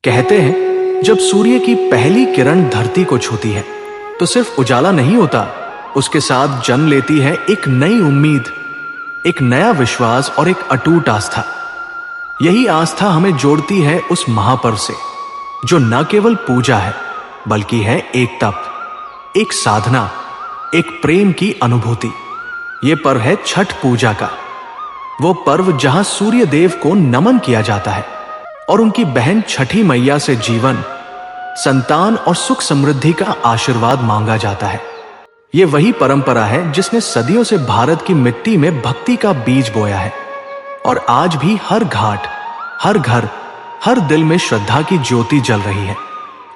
कहते हैं जब सूर्य की पहली किरण धरती को छूती है तो सिर्फ उजाला नहीं होता, उसके साथ जन्म लेती है एक नई उम्मीद, एक नया विश्वास और एक अटूट आस्था। यही आस्था हमें जोड़ती है उस महापर्व से जो न केवल पूजा है बल्कि है एक तप, एक साधना, एक प्रेम की अनुभूति। यह पर्व है छठ पूजा का, वो पर्व जहां सूर्य देव को नमन किया जाता है और उनकी बहन छठी मैया से जीवन, संतान और सुख समृद्धि का आशीर्वाद मांगा जाता है। यह वही परंपरा है जिसने सदियों से भारत की मिट्टी में भक्ति का बीज बोया है और आज भी हर घाट, हर घर, हर दिल में श्रद्धा की ज्योति जल रही है।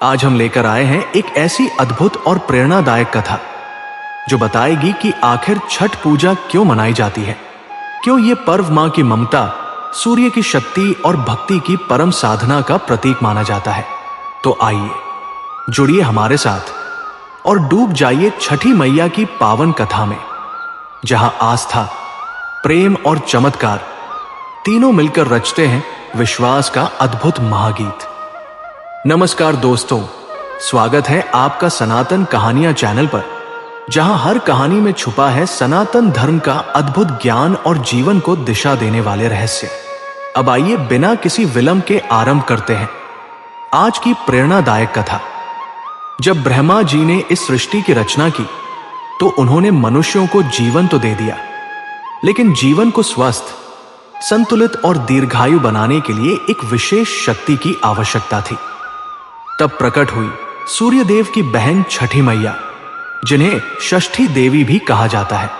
आज हम लेकर आए हैं एक ऐसी अद्भुत और प्रेरणादायक कथा जो बताएगी कि आखिर छठ पूजा क्यों मनाई जाती है, क्यों ये पर्व मां की ममता, सूर्य की शक्ति और भक्ति की परम साधना का प्रतीक माना जाता है। तो आइए जुड़िए हमारे साथ और डूब जाइए छठी मैया की पावन कथा में, जहां आस्था, प्रेम और चमत्कार तीनों मिलकर रचते हैं विश्वास का अद्भुत महागीत। नमस्कार दोस्तों, स्वागत है आपका सनातन कहानियां चैनल पर, जहां हर कहानी में छुपा है सनातन धर्म का अद्भुत ज्ञान और जीवन को दिशा देने वाले रहस्य। अब आइए बिना किसी विलंब के आरंभ करते हैं आज की प्रेरणादायक कथा। जब ब्रह्मा जी ने इस सृष्टि की रचना की तो उन्होंने मनुष्यों को जीवन तो दे दिया, लेकिन जीवन को स्वस्थ, संतुलित और दीर्घायु बनाने के लिए एक विशेष शक्ति की आवश्यकता थी। तब प्रकट हुई सूर्यदेव की बहन छठी मैया, जिन्हें षष्ठी देवी भी कहा जाता है।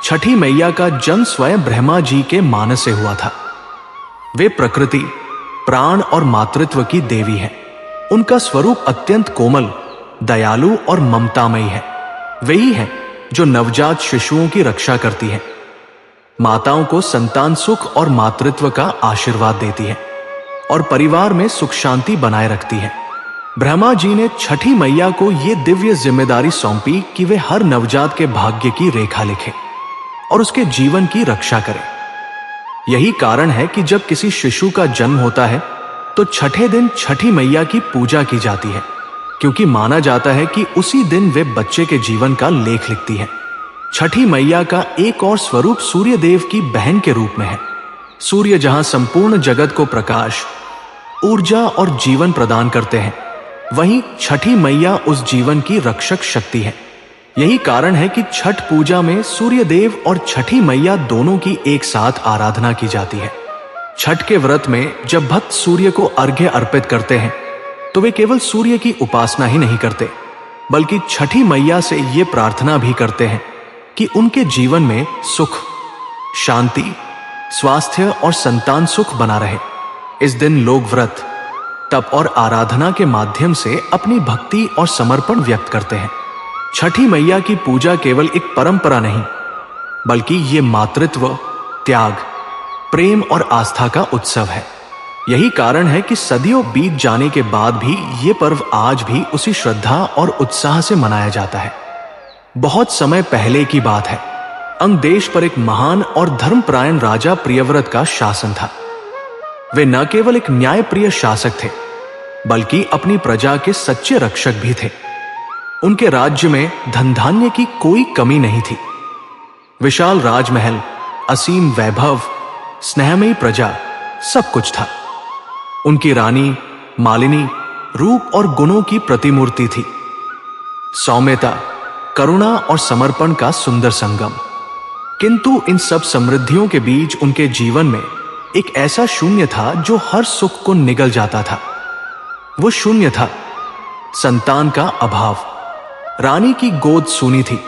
छठी मैया का जन्म स्वयं ब्रह्मा जी के मानस से हुआ था। वे प्रकृति, प्राण और मातृत्व की देवी हैं। उनका स्वरूप अत्यंत कोमल, दयालु और ममतामयी है। वे ही हैं जो नवजात शिशुओं की रक्षा करती हैं, माताओं को संतान सुख और मातृत्व का आशीर्वाद देती हैं और परिवार में सुख शांति बनाए रखती हैं। ब्रह्मा जी ने छठी मैया को यह दिव्य जिम्मेदारी सौंपी कि वे हर नवजात के भाग्य की रेखा लिखें और उसके जीवन की रक्षा करें। यही कारण है कि जब किसी शिशु का जन्म होता है तो छठे दिन छठी मैया की पूजा की जाती है, क्योंकि माना जाता है कि उसी दिन वे बच्चे के जीवन का लेख लिखती है। छठी मैया का एक और स्वरूप सूर्य देव की बहन के रूप में है। सूर्य जहां संपूर्ण जगत को प्रकाश, ऊर्जा और जीवन प्रदान करते हैं, वहीं छठी मैया उस जीवन की रक्षक शक्ति है। यही कारण है कि छठ पूजा में सूर्य देव और छठी मैया दोनों की एक साथ आराधना की जाती है। छठ के व्रत में जब भक्त सूर्य को अर्घ्य अर्पित करते हैं तो वे केवल सूर्य की उपासना ही नहीं करते, बल्कि छठी मैया से ये प्रार्थना भी करते हैं कि उनके जीवन में सुख, शांति, स्वास्थ्य और संतान सुख बना रहे। इस दिन लोग व्रत, तप और आराधना के माध्यम से अपनी भक्ति और समर्पण व्यक्त करते हैं। छठी मैया की पूजा केवल एक परंपरा नहीं, बल्कि ये मातृत्व, त्याग, प्रेम और आस्था का उत्सव है। यही कारण है कि सदियों बीत जाने के बाद भी ये पर्व आज भी उसी श्रद्धा और उत्साह से मनाया जाता है। बहुत समय पहले की बात है, अंग देश पर एक महान और धर्मपरायण राजा प्रियव्रत का शासन था। वे न केवल एक न्यायप्रिय शासक थे, बल्कि अपनी प्रजा के सच्चे रक्षक भी थे। उनके राज्य में धन धान्य की कोई कमी नहीं थी। विशाल राजमहल, असीम वैभव, स्नेहमयी प्रजा, सब कुछ था। उनकी रानी मालिनी रूप और गुणों की प्रतिमूर्ति थी। सौम्यता, करुणा और समर्पण का सुंदर संगम। किंतु इन सब समृद्धियों के बीच उनके जीवन में एक ऐसा शून्य था जो हर सुख को निगल जाता था। वो शून्य था संतान का अभाव। रानी की गोद सूनी थी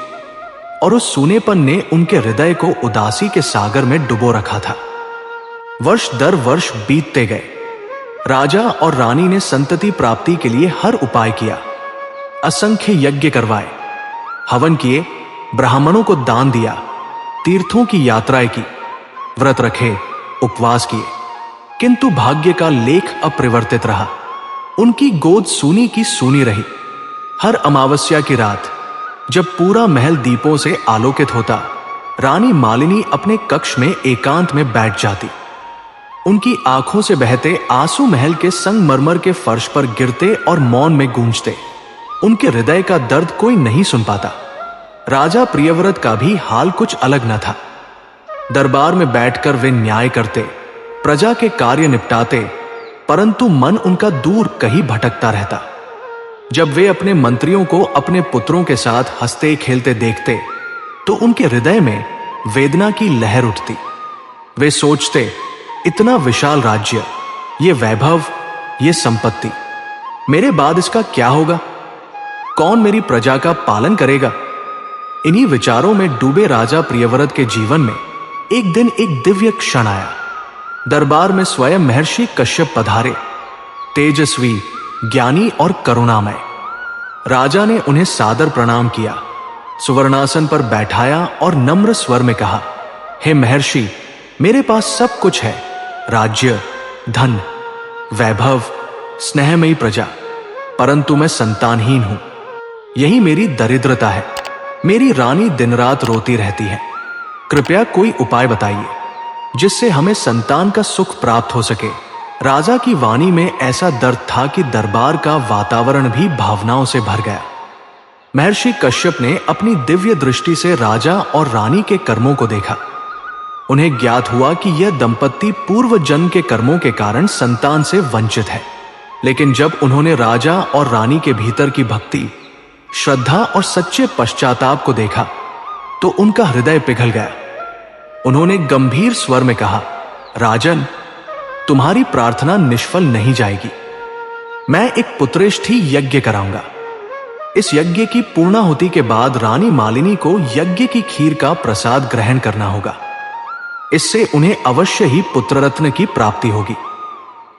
और उस सूनेपन ने उनके हृदय को उदासी के सागर में डुबो रखा था। वर्ष दर वर्ष बीतते गए। राजा और रानी ने संतति प्राप्ति के लिए हर उपाय किया, असंख्य यज्ञ करवाए, हवन किए, ब्राह्मणों को दान दिया, तीर्थों की यात्राएं की, व्रत रखे, उपवास किए, किंतु भाग्य का लेख अपरिवर्तित रहा। उनकी गोद सूनी की सूनी रही। हर अमावस्या की रात जब पूरा महल दीपों से आलोकित होता, रानी मालिनी अपने कक्ष में एकांत में बैठ जाती। उनकी आंखों से बहते आंसू महल के संगमरमर के फर्श पर गिरते और मौन में गूंजते। उनके हृदय का दर्द कोई नहीं सुन पाता। राजा प्रियव्रत का भी हाल कुछ अलग न था। दरबार में बैठकर वे न्याय करते, प्रजा के कार्य निपटाते, परंतु मन उनका दूर कहीं भटकता रहता। जब वे अपने मंत्रियों को अपने पुत्रों के साथ हंसते खेलते देखते तो उनके हृदय में वेदना की लहर उठती। वे सोचते, इतना विशाल राज्य, ये वैभव, ये संपत्ति, मेरे बाद इसका क्या होगा? कौन मेरी प्रजा का पालन करेगा? इन्हीं विचारों में डूबे राजा प्रियव्रत के जीवन में एक दिन एक दिव्य क्षण आया। दरबार में स्वयं महर्षि कश्यप पधारे, तेजस्वी, ज्ञानी और करुणामय। राजा ने उन्हें सादर प्रणाम किया, सुवर्णासन पर बैठाया और नम्र स्वर में कहा, हे महर्षि, मेरे पास सब कुछ है, राज्य, धन, वैभव, स्नेहमयी प्रजा, परंतु मैं संतानहीन हूं। यही मेरी दरिद्रता है। मेरी रानी दिन रात रोती रहती है। कृपया कोई उपाय बताइए जिससे हमें संतान का सुख प्राप्त हो सके। राजा की वाणी में ऐसा दर्द था कि दरबार का वातावरण भी भावनाओं से भर गया। महर्षि कश्यप ने अपनी दिव्य दृष्टि से राजा और रानी के कर्मों को देखा। उन्हें ज्ञात हुआ कि यह दंपत्ति पूर्व जन्म के कर्मों के कारण संतान से वंचित है। लेकिन जब उन्होंने राजा और रानी के भीतर की भक्ति, श्रद्धा और सच्चे पश्चाताप को देखा तो उनका हृदय पिघल गया। उन्होंने गंभीर स्वर में कहा, राजन, तुम्हारी प्रार्थना निष्फल नहीं जाएगी। मैं एक पुत्रेष्ठी यज्ञ कराऊंगा। इस यज्ञ की पूर्णाहुति के बाद रानी मालिनी को यज्ञ की खीर का प्रसाद ग्रहण करना होगा। इससे उन्हें अवश्य ही पुत्ररत्न की प्राप्ति होगी।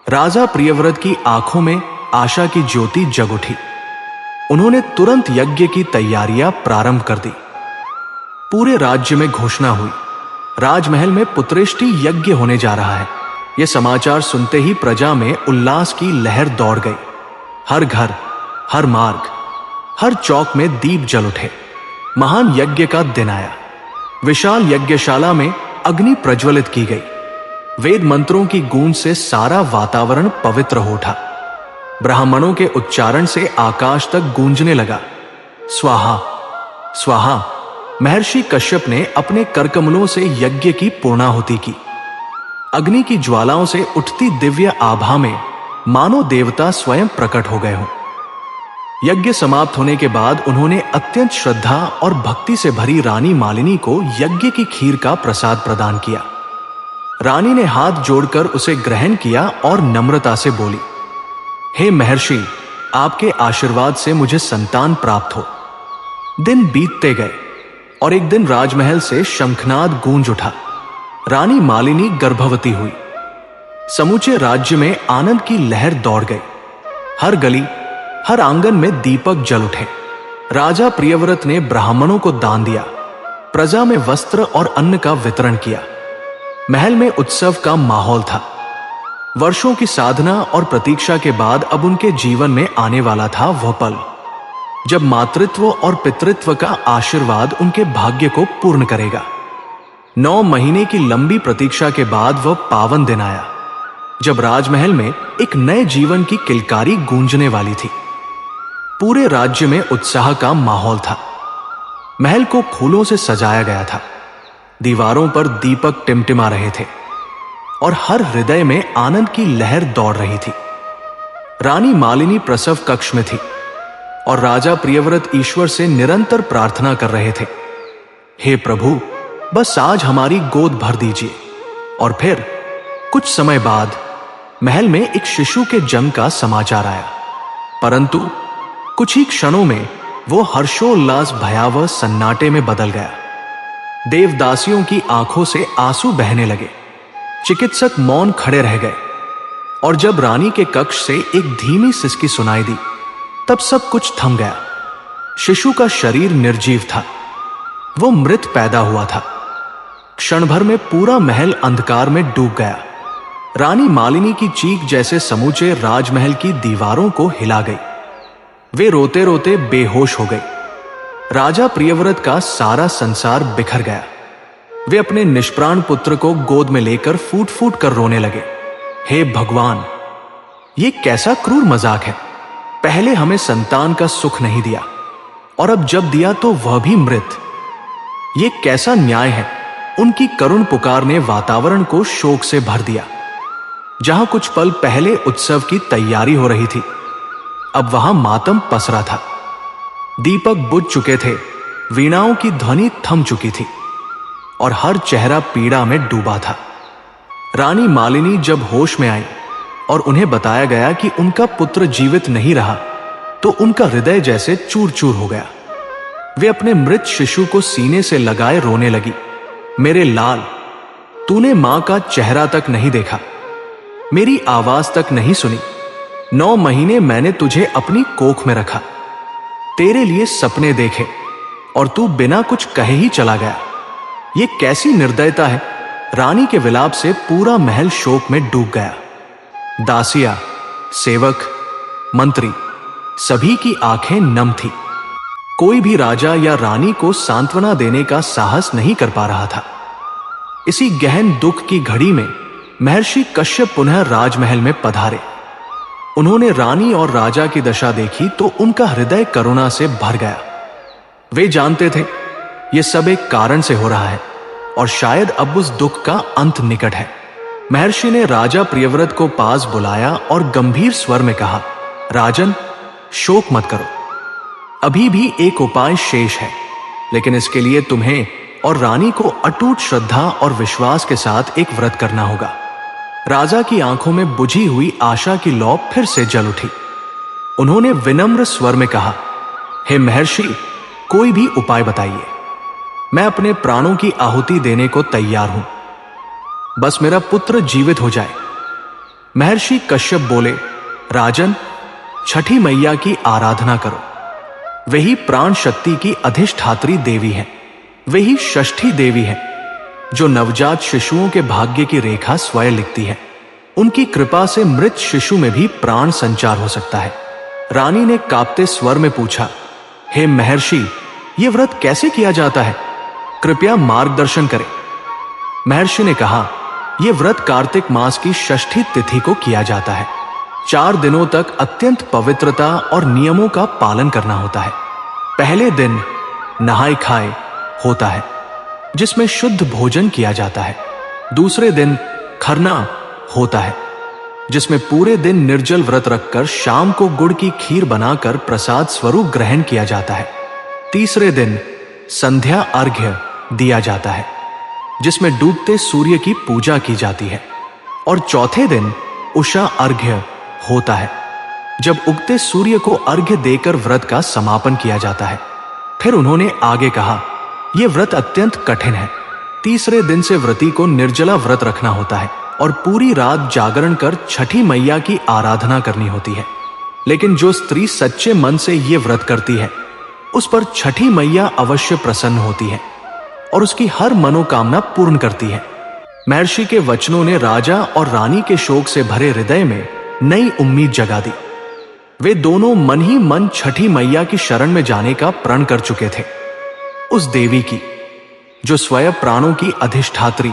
राजा प्रियव्रत की आंखों में आशा की ज्योति जग उठी। उन्होंने तुरंत यज्ञ की तैयारियां प्रारंभ कर दी। पूरे राज्य में घोषणा हुई, राजमहल में पुत्रेष्टि यज्ञ होने जा रहा है। यह समाचार सुनते ही प्रजा में उल्लास की लहर दौड़ गई। हर घर, हर मार्ग, हर चौक में दीप जल उठे। महान यज्ञ का दिन आया। विशाल यज्ञशाला में अग्नि प्रज्वलित की गई। वेद मंत्रों की गूंज से सारा वातावरण पवित्र हो उठा। ब्राह्मणों के उच्चारण से आकाश तक गूंजने लगा, स्वाहा स्वाहा। महर्षि कश्यप ने अपने करकमलों से यज्ञ की पूर्णाहुति की। अग्नि की ज्वालाओं से उठती दिव्य आभा में मानो देवता स्वयं प्रकट हो गए हों। यज्ञ समाप्त होने के बाद उन्होंने अत्यंत श्रद्धा और भक्ति से भरी रानी मालिनी को यज्ञ की खीर का प्रसाद प्रदान किया। रानी ने हाथ जोड़कर उसे ग्रहण किया और नम्रता से बोली, हे महर्षि, आपके आशीर्वाद से मुझे संतान प्राप्त हो। दिन बीतते गए और एक दिन राजमहल से शंखनाद गूंज उठा। रानी मालिनी गर्भवती हुई। समूचे राज्य में आनंद की लहर दौड़ गई। हर गली, हर आंगन में दीपक जल उठे। राजा प्रियव्रत ने ब्राह्मणों को दान दिया, प्रजा में वस्त्र और अन्न का वितरण किया। महल में उत्सव का माहौल था। वर्षों की साधना और प्रतीक्षा के बाद अब उनके जीवन में आने वाला था वह पल जब मातृत्व और पितृत्व का आशीर्वाद उनके भाग्य को पूर्ण करेगा। 9 महीने की लंबी प्रतीक्षा के बाद वह पावन दिन आया जब राजमहल में एक नए जीवन की किलकारी गूंजने वाली थी। पूरे राज्य में उत्साह का माहौल था। महल को फूलों से सजाया गया था। दीवारों पर दीपक टिमटिमा रहे थे और हर हृदय में आनंद की लहर दौड़ रही थी। रानी मालिनी प्रसव कक्ष में थी और राजा प्रियव्रत ईश्वर से निरंतर प्रार्थना कर रहे थे, हे प्रभु, बस आज हमारी गोद भर दीजिए। और फिर कुछ समय बाद महल में एक शिशु के जन्म का समाचार आया, परंतु कुछ ही क्षणों में वो हर्षोल्लास भयावह सन्नाटे में बदल गया। देवदासियों की आंखों से आंसू बहने लगे। चिकित्सक मौन खड़े रह गए और जब रानी के कक्ष से एक धीमी सिसकी सुनाई दी तब सब कुछ थम गया। शिशु का शरीर निर्जीव था। वो मृत पैदा हुआ था। क्षण भर में पूरा महल अंधकार में डूब गया। रानी मालिनी की चीख जैसे समूचे राजमहल की दीवारों को हिला गई। वे रोते रोते बेहोश हो गई। राजा प्रियव्रत का सारा संसार बिखर गया। वे अपने निष्प्राण पुत्र को गोद में लेकर फूट फूट कर रोने लगे। हे भगवान, ये कैसा क्रूर मजाक है। पहले हमें संतान का सुख नहीं दिया और अब जब दिया तो वह भी मृत। ये कैसा न्याय है। उनकी करुण पुकार ने वातावरण को शोक से भर दिया। जहां कुछ पल पहले उत्सव की तैयारी हो रही थी, अब वहां मातम पसरा था। दीपक बुझ चुके थे, वीणाओं की ध्वनि थम चुकी थी और हर चेहरा पीड़ा में डूबा था। रानी मालिनी जब होश में आई और उन्हें बताया गया कि उनका पुत्र जीवित नहीं रहा, तो उनका हृदय जैसे चूर चूर हो गया। वे अपने मृत शिशु को सीने से लगाए रोने लगी। मेरे लाल, तूने मां का चेहरा तक नहीं देखा, मेरी आवाज तक नहीं सुनी। 9 महीने मैंने तुझे अपनी कोख में रखा, तेरे लिए सपने देखे और तू बिना कुछ कहे ही चला गया। ये कैसी निर्दयता है। रानी के विलाप से पूरा महल शोक में डूब गया। दासिया, सेवक, मंत्री, सभी की आंखें नम थी। कोई भी राजा या रानी को सांत्वना देने का साहस नहीं कर पा रहा था। इसी गहन दुख की घड़ी में महर्षि कश्यप पुनः राजमहल में पधारे। उन्होंने रानी और राजा की दशा देखी तो उनका हृदय करुणा से भर गया। वे जानते थे यह सब एक कारण से हो रहा है और शायद अब उस दुख का अंत निकट है। महर्षि ने राजा प्रियव्रत को पास बुलाया और गंभीर स्वर में कहा, राजन, शोक मत करो। अभी भी एक उपाय शेष है, लेकिन इसके लिए तुम्हें और रानी को अटूट श्रद्धा और विश्वास के साथ एक व्रत करना होगा। राजा की आंखों में बुझी हुई आशा की लौ फिर से जल उठी। उन्होंने विनम्र स्वर में कहा, हे महर्षि, कोई भी उपाय बताइए। मैं अपने प्राणों की आहुति देने को तैयार हूं, बस मेरा पुत्र जीवित हो जाए। महर्षि कश्यप बोले, राजन, छठी मैया की आराधना करो। वही प्राण शक्ति की अधिष्ठात्री देवी है। वही षष्ठी देवी है जो नवजात शिशुओं के भाग्य की रेखा स्वयं लिखती है। उनकी कृपा से मृत शिशु में भी प्राण संचार हो सकता है। रानी ने कांपते स्वर में पूछा, हे महर्षि, यह व्रत कैसे किया जाता है? कृपया मार्गदर्शन करें। महर्षि ने कहा, यह व्रत कार्तिक मास की षष्ठी तिथि को किया जाता है। 4 दिनों तक अत्यंत पवित्रता और नियमों का पालन करना होता है। पहले दिन नहाय खाए होता है, जिसमें शुद्ध भोजन किया जाता है। दूसरे दिन खरना होता है, जिसमें पूरे दिन निर्जल व्रत रखकर शाम को गुड़ की खीर बनाकर प्रसाद स्वरूप ग्रहण किया जाता है। तीसरे दिन संध्या अर्घ्य दिया जाता है, जिसमें डूबते सूर्य की पूजा की जाती है। और चौथे दिन उषा अर्घ्य होता है, जब उगते सूर्य को अर्घ्य देकर व्रत का समापन किया जाता है। फिर उन्होंने आगे कहा, यह व्रत अत्यंत कठिन है। तीसरे दिन से व्रती को निर्जला व्रत रखना होता है और पूरी रात जागरण कर छठी मैया की आराधना करनी होती है। लेकिन जो स्त्री सच्चे मन से यह व्रत करती है, उस पर छठी मैया अवश्य प्रसन्न होती है और उसकी हर मनोकामना पूर्ण करती है। महर्षि के वचनों ने राजा और रानी के शोक से भरे हृदय में नई उम्मीद जगा दी। वे दोनों मन ही मन छठी मैया की शरण में जाने का प्रण कर चुके थे। उस देवी की जो स्वयं प्राणों की अधिष्ठात्री,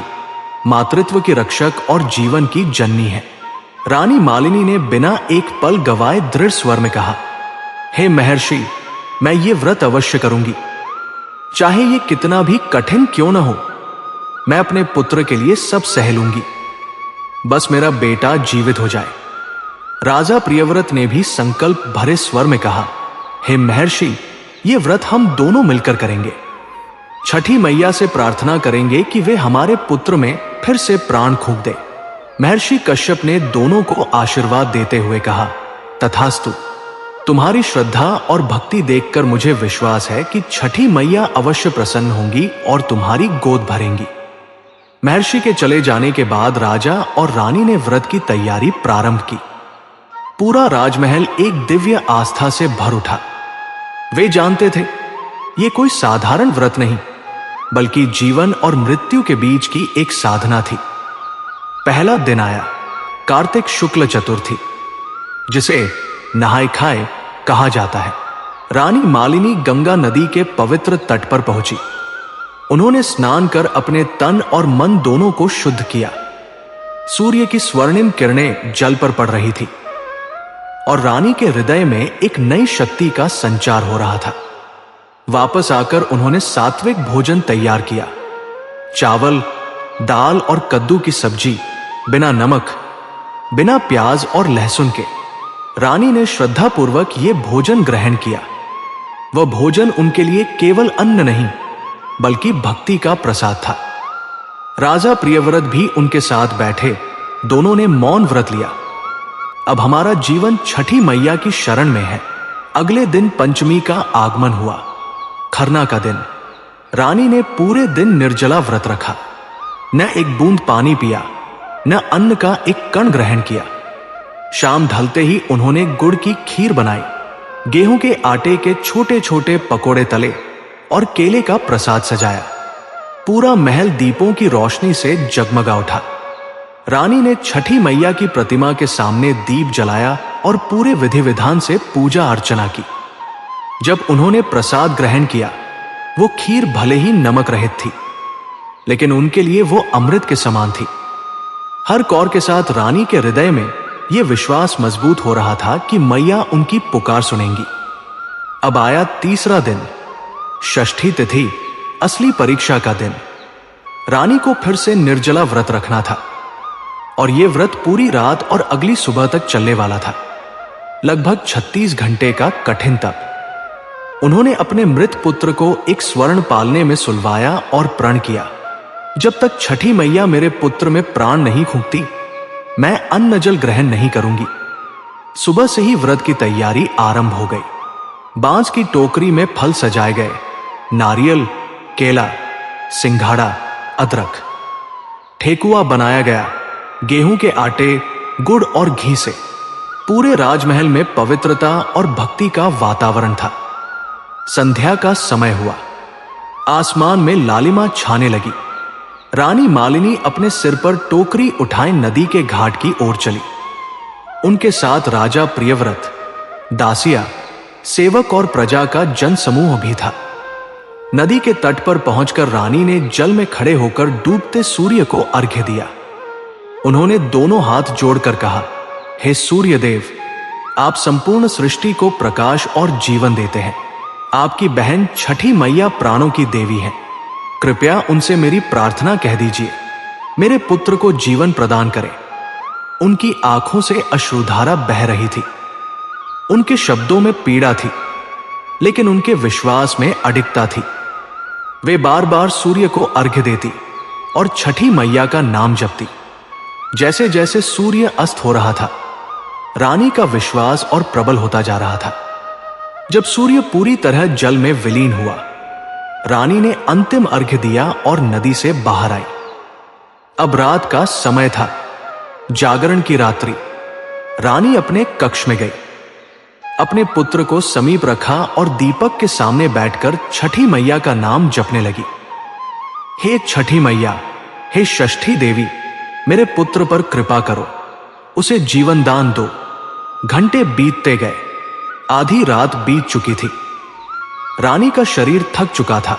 मातृत्व की रक्षक और जीवन की जननी है। रानी मालिनी ने बिना एक पल गवाए दृढ़ स्वर में कहा, हे महर्षि, मैं ये व्रत अवश्य करूंगी, चाहे ये कितना भी कठिन क्यों न हो। मैं अपने पुत्र के लिए सब सह लूंगी, बस मेरा बेटा जीवित हो जाए। राजा प्रियव्रत ने भी संकल्प भरे स्वर में कहा, हे महर्षि, ये व्रत हम दोनों मिलकर करेंगे। छठी मैया से प्रार्थना करेंगे कि वे हमारे पुत्र में फिर से प्राण फूंक दे। महर्षि कश्यप ने दोनों को आशीर्वाद देते हुए कहा, तथास्तु। तुम्हारी श्रद्धा और भक्ति देखकर मुझे विश्वास है कि छठी मैया अवश्य प्रसन्न होंगी और तुम्हारी गोद भरेंगी। महर्षि के चले जाने के बाद राजा और रानी ने व्रत की तैयारी प्रारंभ की। पूरा राजमहल एक दिव्य आस्था से भर उठा। वे जानते थे ये कोई साधारण व्रत नहीं, बल्कि जीवन और मृत्यु के बीच की एक साधना थी। पहला दिन आया, कार्तिक शुक्ल चतुर्थी, जिसे नहाय खाए कहा जाता है। रानी मालिनी गंगा नदी के पवित्र तट पर पहुंची। उन्होंने स्नान कर अपने तन और मन दोनों को शुद्ध किया। सूर्य की स्वर्णिम किरणें जल पर पड़ रही थी और रानी के हृदय में एक नई शक्ति का संचार हो रहा था। वापस आकर उन्होंने सात्विक भोजन तैयार किया। चावल, दाल और कद्दू की सब्जी, बिना नमक, बिना प्याज और लहसुन के। रानी ने श्रद्धापूर्वक यह भोजन ग्रहण किया। वह भोजन उनके लिए केवल अन्न नहीं बल्कि भक्ति का प्रसाद था। राजा प्रियव्रत भी उनके साथ बैठे। दोनों ने मौन व्रत लिया। अब हमारा जीवन छठी मैया की शरण में है। अगले दिन पंचमी का आगमन हुआ, खरना का दिन। रानी ने पूरे दिन निर्जला व्रत रखा। न एक बूंद पानी पिया, न अन्न का एक कण ग्रहण किया। शाम ढलते ही उन्होंने गुड़ की खीर बनाई, गेहूं के आटे के छोटे छोटे पकोड़े तले और केले का प्रसाद सजाया। पूरा महल दीपों की रोशनी से जगमगा उठा। रानी ने छठी मैया की प्रतिमा के सामने दीप जलाया और पूरे विधि विधान से पूजा अर्चना की। जब उन्होंने प्रसाद ग्रहण किया, वो खीर भले ही नमक रहित थी, लेकिन उनके लिए वो अमृत के समान थी। हर कौर के साथ रानी के हृदय में यह विश्वास मजबूत हो रहा था कि मैया उनकी पुकार सुनेंगी। अब आया तीसरा दिन, षष्ठी तिथि, असली परीक्षा का दिन। रानी को फिर से निर्जला व्रत रखना था और यह व्रत पूरी रात और अगली सुबह तक चलने वाला था। लगभग 36 घंटे का कठिन तप। उन्होंने अपने मृत पुत्र को एक स्वर्ण पालने में सुलवाया और प्रण किया, जब तक छठी मैया मेरे पुत्र में प्राण नहीं फूंकती, मैं अन्न जल ग्रहण नहीं करूंगी। सुबह से ही व्रत की तैयारी आरंभ हो गई। बांस की टोकरी में फल सजाए गए, नारियल, केला, सिंघाड़ा, अदरक। ठेकुआ बनाया गया गेहूं के आटे, गुड़ और घी से। पूरे राजमहल में पवित्रता और भक्ति का वातावरण था। संध्या का समय हुआ। आसमान में लालिमा छाने लगी। रानी मालिनी अपने सिर पर टोकरी उठाए नदी के घाट की ओर चली। उनके साथ राजा प्रियव्रत, दासिया, सेवक और प्रजा का जनसमूह भी था। नदी के तट पर पहुंचकर रानी ने जल में खड़े होकर डूबते सूर्य को अर्घ्य दिया। उन्होंने दोनों हाथ जोड़कर कहा, हे सूर्य देव, आप संपूर्ण सृष्टि को प्रकाश और जीवन देते हैं। आपकी बहन छठी मैया प्राणों की देवी है। कृपया उनसे मेरी प्रार्थना कह दीजिए, मेरे पुत्र को जीवन प्रदान करें। उनकी आंखों से अश्रुधारा बह रही थी। उनके शब्दों में पीड़ा थी, लेकिन उनके विश्वास में अडिगता थी। वे बार बार सूर्य को अर्घ्य देती और छठी मैया का नाम जपती। जैसे जैसे सूर्य अस्त हो रहा था, रानी का विश्वास और प्रबल होता जा रहा था। जब सूर्य पूरी तरह जल में विलीन हुआ, रानी ने अंतिम अर्घ्य दिया और नदी से बाहर आई। अब रात का समय था, जागरण की रात्रि। रानी अपने कक्ष में गई, अपने पुत्र को समीप रखा और दीपक के सामने बैठकर छठी मैया का नाम जपने लगी। हे छठी मैया, हे षष्ठी देवी, मेरे पुत्र पर कृपा करो, उसे जीवन दान दो। घंटे बीतते गए, आधी रात बीत चुकी थी। रानी का शरीर थक चुका था,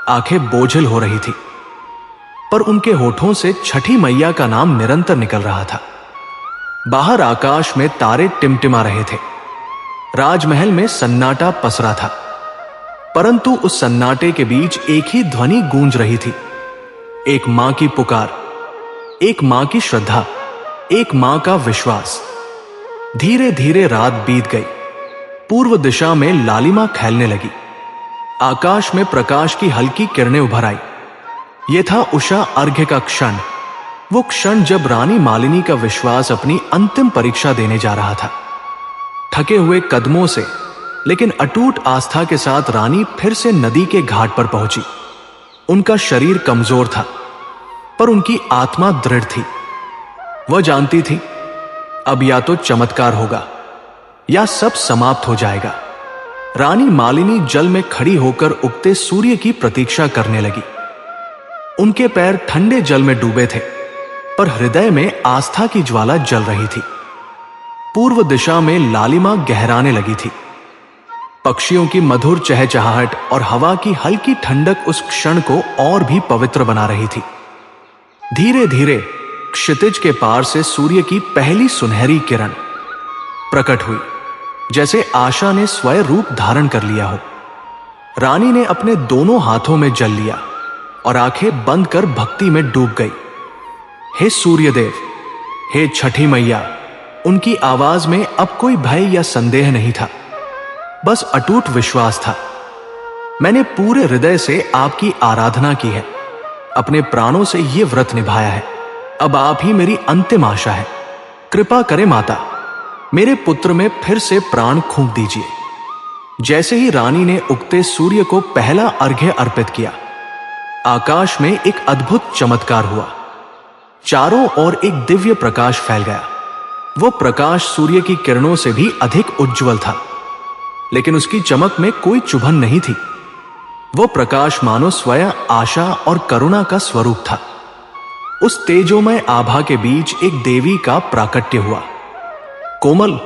आंखें बोझिल हो रही थी, पर उनके होठों से छठी मैया का नाम निरंतर निकल रहा था। बाहर आकाश में तारे टिमटिमा रहे थे। राजमहल में सन्नाटा पसरा था, परंतु उस सन्नाटे के बीच एक ही ध्वनि गूंज रही थी। एक मां की पुकार, एक मां की श्रद्धा, एक मां का विश्वास। धीरे धीरे रात बीत गई। पूर्व दिशा में लालिमा फैलने लगी। आकाश में प्रकाश की हल्की किरणें उभर आई। यह था उषा अर्घ्य का क्षण, वो क्षण जब रानी मालिनी का विश्वास अपनी अंतिम परीक्षा देने जा रहा था। थके हुए कदमों से लेकिन अटूट आस्था के साथ रानी फिर से नदी के घाट पर पहुंची। उनका शरीर कमजोर था, पर उनकी आत्मा दृढ़ थी। वह जानती थी, अब या तो चमत्कार होगा या सब समाप्त हो जाएगा। रानी मालिनी जल में खड़ी होकर उगते सूर्य की प्रतीक्षा करने लगी। उनके पैर ठंडे जल में डूबे थे, पर हृदय में आस्था की ज्वाला जल रही थी। पूर्व दिशा में लालिमा गहराने लगी थी। पक्षियों की मधुर चहचहाहट और हवा की हल्की ठंडक उस क्षण को और भी पवित्र बना रही थी। धीरे धीरे क्षितिज के पार से सूर्य की पहली सुनहरी किरण प्रकट हुई, जैसे आशा ने स्वयं रूप धारण कर लिया हो। रानी ने अपने दोनों हाथों में जल लिया और आंखें बंद कर भक्ति में डूब गई। हे सूर्यदेव, हे छठी मैया, उनकी आवाज में अब कोई भय या संदेह नहीं था, बस अटूट विश्वास था। मैंने पूरे हृदय से आपकी आराधना की है, अपने प्राणों से यह व्रत निभाया है। अब आप ही मेरी अंतिम आशा है। कृपा करें माता, मेरे पुत्र में फिर से प्राण फूंक दीजिए। जैसे ही रानी ने उगते सूर्य को पहला अर्घ्य अर्पित किया, आकाश में एक अद्भुत चमत्कार हुआ। चारों ओर एक दिव्य प्रकाश फैल गया। वो प्रकाश सूर्य की किरणों से भी अधिक उज्जवल था, लेकिन उसकी चमक में कोई चुभन नहीं थी। वो प्रकाश मानो स्वयं आशा और करुणा का स्वरूप था। उस तेजोमय आभा के बीच एक देवी का प्राकट्य हुआ, कोमल,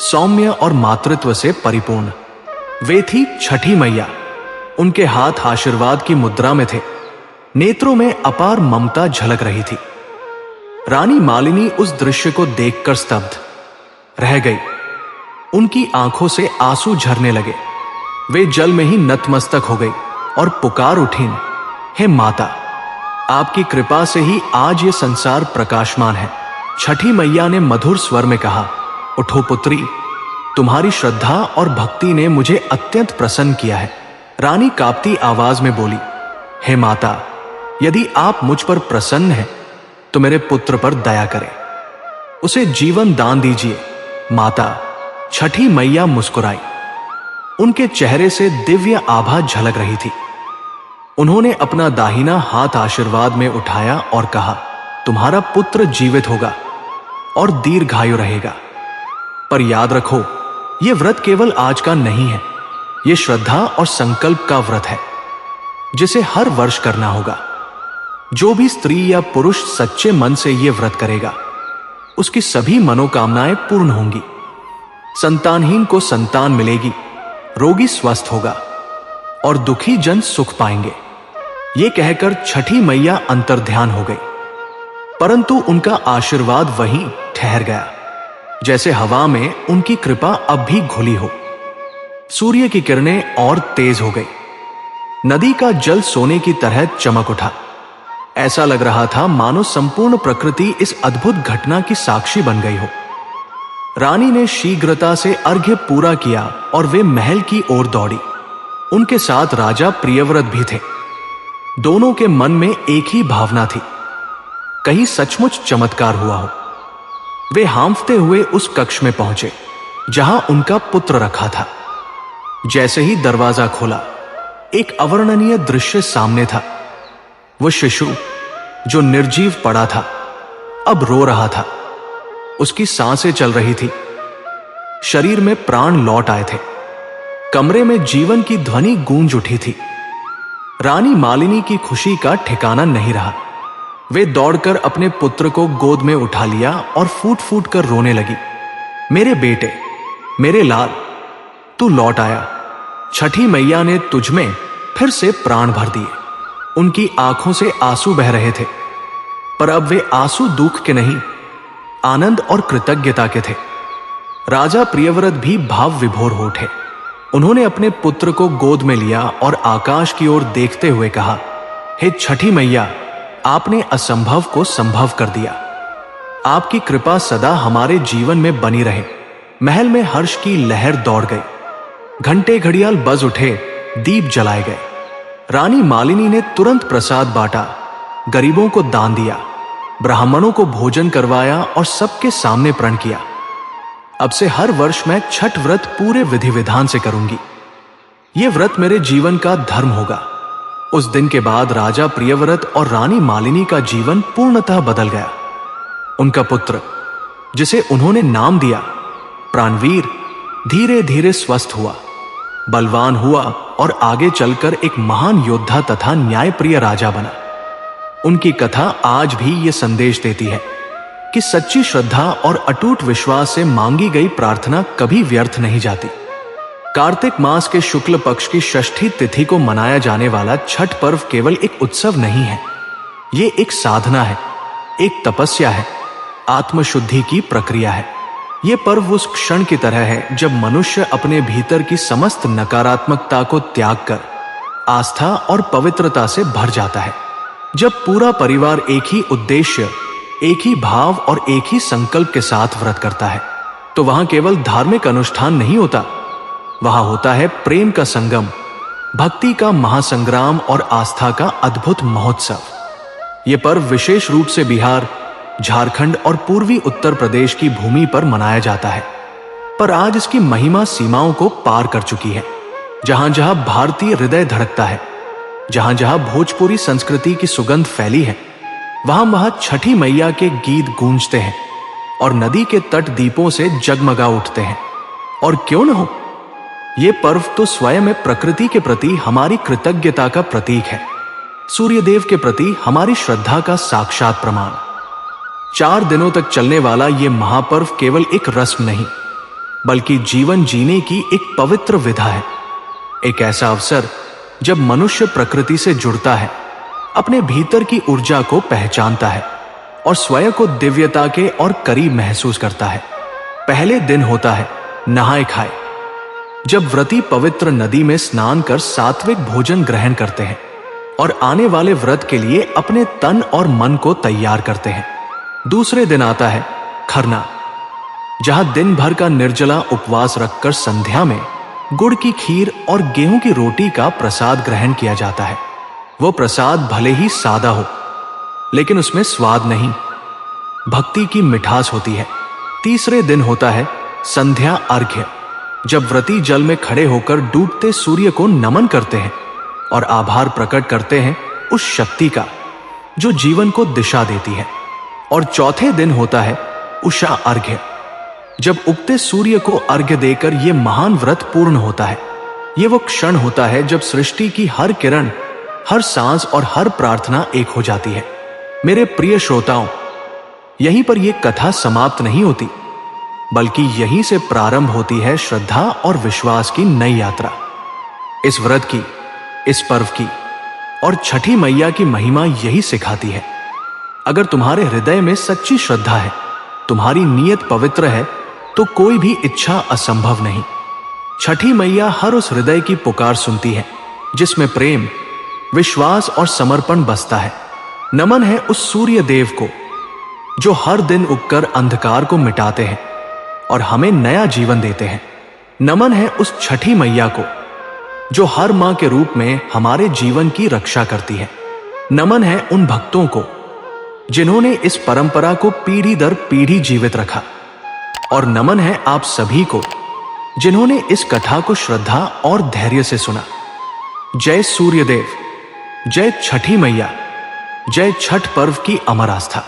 सौम्य और मातृत्व से परिपूर्ण। वे थी छठी मैया। उनके हाथ आशीर्वाद की मुद्रा में थे, नेत्रों में अपार ममता झलक रही थी। रानी मालिनी उस दृश्य को देखकर स्तब्ध रह गई। उनकी आंखों से आंसू झरने लगे। वे जल में ही नतमस्तक हो गई और पुकार उठीं, हे माता, आपकी कृपा से ही आज ये संसार प्रकाशमान है। छठी मैया ने मधुर स्वर में कहा, उठो पुत्री, तुम्हारी श्रद्धा और भक्ति ने मुझे अत्यंत प्रसन्न किया है। रानी कांपती आवाज में बोली, हे माता, यदि आप मुझ पर प्रसन्न हैं तो मेरे पुत्र पर दया करें, उसे जीवन दान दीजिए। माता, छठी मैया मुस्कुराई। उनके चेहरे से दिव्य आभा झलक रही थी। उन्होंने अपना दाहिना हाथ आशीर्वाद में उठाया और कहा, तुम्हारा पुत्र जीवित होगा और दीर्घायु रहेगा। पर याद रखो, यह व्रत केवल आज का नहीं है, यह श्रद्धा और संकल्प का व्रत है, जिसे हर वर्ष करना होगा। जो भी स्त्री या पुरुष सच्चे मन से यह व्रत करेगा, उसकी सभी मनोकामनाएं पूर्ण होंगी। संतानहीन को संतान मिलेगी, रोगी स्वस्थ होगा और दुखी जन सुख पाएंगे। ये कहकर छठी मैया अंतर्ध्यान हो गई, परंतु उनका आशीर्वाद वहीं ठहर गया, जैसे हवा में उनकी कृपा अब भी घुली हो। सूर्य की किरणें और तेज हो गई। नदी का जल सोने की तरह चमक उठा। ऐसा लग रहा था मानो संपूर्ण प्रकृति इस अद्भुत घटना की साक्षी बन गई हो। रानी ने शीघ्रता से अर्घ्य पूरा किया और वे महल की ओर दौड़ी। उनके साथ राजा प्रियव्रत भी थे। दोनों के मन में एक ही भावना थी, कहीं सचमुच चमत्कार हुआ हो। वे हांफते हुए उस कक्ष में पहुंचे जहां उनका पुत्र रखा था। जैसे ही दरवाजा खोला, एक अवर्णनीय दृश्य सामने था। वो शिशु जो निर्जीव पड़ा था, अब रो रहा था। उसकी सांसें चल रही थी, शरीर में प्राण लौट आए थे। कमरे में जीवन की ध्वनि गूंज उठी थी। रानी मालिनी की खुशी का ठिकाना नहीं रहा। वे दौड़कर अपने पुत्र को गोद में उठा लिया और फूट फूट कर रोने लगी, मेरे बेटे, मेरे लाल, तू लौट आया। छठी मैया ने तुझमें फिर से प्राण भर दिए। उनकी आंखों से आंसू बह रहे थे, पर अब वे आंसू दुख के नहीं, आनंद और कृतज्ञता के थे। राजा प्रियव्रत भी भाव विभोर हो उठे। उन्होंने अपने पुत्र को गोद में लिया और आकाश की ओर देखते हुए कहा, हे छठी मैया, आपने असंभव को संभव कर दिया। आपकी कृपा सदा हमारे जीवन में बनी रहे। महल में हर्ष की लहर दौड़ गई। घंटे घड़ियाल बज उठे, दीप जलाए गए। रानी मालिनी ने तुरंत प्रसाद बांटा, गरीबों को दान दिया, ब्राह्मणों को भोजन करवाया और सबके सामने प्रण किया, अब से हर वर्ष मैं छठ व्रत पूरे विधि विधान से करूंगी। यह व्रत मेरे जीवन का धर्म होगा। उस दिन के बाद राजा प्रियव्रत और रानी मालिनी का जीवन पूर्णतः बदल गया। उनका पुत्र, जिसे उन्होंने नाम दिया प्राणवीर, धीरे धीरे स्वस्थ हुआ, बलवान हुआ और आगे चलकर एक महान योद्धा तथा न्यायप्रिय राजा बना। उनकी कथा आज भी ये संदेश देती है कि सच्ची श्रद्धा और अटूट विश्वास से मांगी गई प्रार्थना कभी व्यर्थ नहीं जाती। कार्तिक मास के शुक्ल पक्ष की षष्ठी तिथि को मनाया जाने वाला छठ पर्व केवल एक उत्सव नहीं है, ये एक साधना है, एक तपस्या है, आत्मशुद्धि की प्रक्रिया है। यह पर्व उस क्षण की तरह है जब मनुष्य अपने भीतर की समस्त नकारात्मकता को त्याग कर आस्था और पवित्रता से भर जाता है। जब पूरा परिवार एक ही उद्देश्य, एक ही भाव और एक ही संकल्प के साथ व्रत करता है, तो वहां केवल धार्मिक अनुष्ठान नहीं होता, वहां होता है प्रेम का संगम, भक्ति का महासंग्राम और आस्था का अद्भुत महोत्सव। यह पर्व विशेष रूप से बिहार, झारखंड और पूर्वी उत्तर प्रदेश की भूमि पर मनाया जाता है, पर आज इसकी महिमा सीमाओं को पार कर चुकी है। जहां जहां भारतीय हृदय धड़कता है, जहां जहां भोजपुरी संस्कृति की सुगंध फैली है, वहां वहां छठी मैया के गीत गूंजते हैं और नदी के तट दीपों से जगमगा उठते हैं। और क्यों न हो, ये पर्व तो स्वयं में प्रकृति के प्रति हमारी कृतज्ञता का प्रतीक है, सूर्यदेव के प्रति हमारी श्रद्धा का साक्षात प्रमाण। 4 दिनों तक चलने वाला ये महापर्व केवल एक रस्म नहीं, बल्कि जीवन जीने की एक पवित्र विधा है। एक ऐसा अवसर जब मनुष्य प्रकृति से जुड़ता है, अपने भीतर की ऊर्जा को पहचानता है और स्वयं को दिव्यता के और करीब महसूस करता है। पहले दिन होता है नहाए खाए, जब व्रती पवित्र नदी में स्नान कर सात्विक भोजन ग्रहण करते हैं और आने वाले व्रत के लिए अपने तन और मन को तैयार करते हैं। दूसरे दिन आता है खरना, जहां दिन भर का निर्जला उपवास रखकर संध्या में गुड़ की खीर और गेहूं की रोटी का प्रसाद ग्रहण किया जाता है। वो प्रसाद भले ही सादा हो, लेकिन उसमें स्वाद नहीं, भक्ति की मिठास होती है। तीसरे दिन होता है संध्या अर्घ्य, जब व्रती जल में खड़े होकर डूबते सूर्य को नमन करते हैं और आभार प्रकट करते हैं उस शक्ति का जो जीवन को दिशा देती है। और चौथे दिन होता है उषा अर्घ्य, जब उगते सूर्य को अर्घ्य देकर यह महान व्रत पूर्ण होता है। यह वो क्षण होता है जब सृष्टि की हर किरण, हर सांस और हर प्रार्थना एक हो जाती है। मेरे प्रिय श्रोताओं, यहीं पर यह कथा समाप्त नहीं होती, बल्कि यहीं से प्रारंभ होती है श्रद्धा और विश्वास की नई यात्रा। इस व्रत की, इस पर्व की और छठी मैया की महिमा यही सिखाती है। अगर तुम्हारे हृदय में सच्ची श्रद्धा है, तुम्हारी नीयत पवित्र है, तो कोई भी इच्छा असंभव नहीं। छठी मैया हर उस हृदय की पुकार सुनती है जिसमें प्रेम, विश्वास और समर्पण बसता है। नमन है उस सूर्य देव को जो हर दिन उगकर अंधकार को मिटाते हैं और हमें नया जीवन देते हैं। नमन है उस छठी मैया को जो हर मां के रूप में हमारे जीवन की रक्षा करती है। नमन है उन भक्तों को जिन्होंने इस परंपरा को पीढ़ी दर पीढ़ी जीवित रखा। और नमन है आप सभी को जिन्होंने इस कथा को श्रद्धा और धैर्य से सुना। जय सूर्यदेव, जय छठी मैया, जय छठ पर्व की अमर आस्था।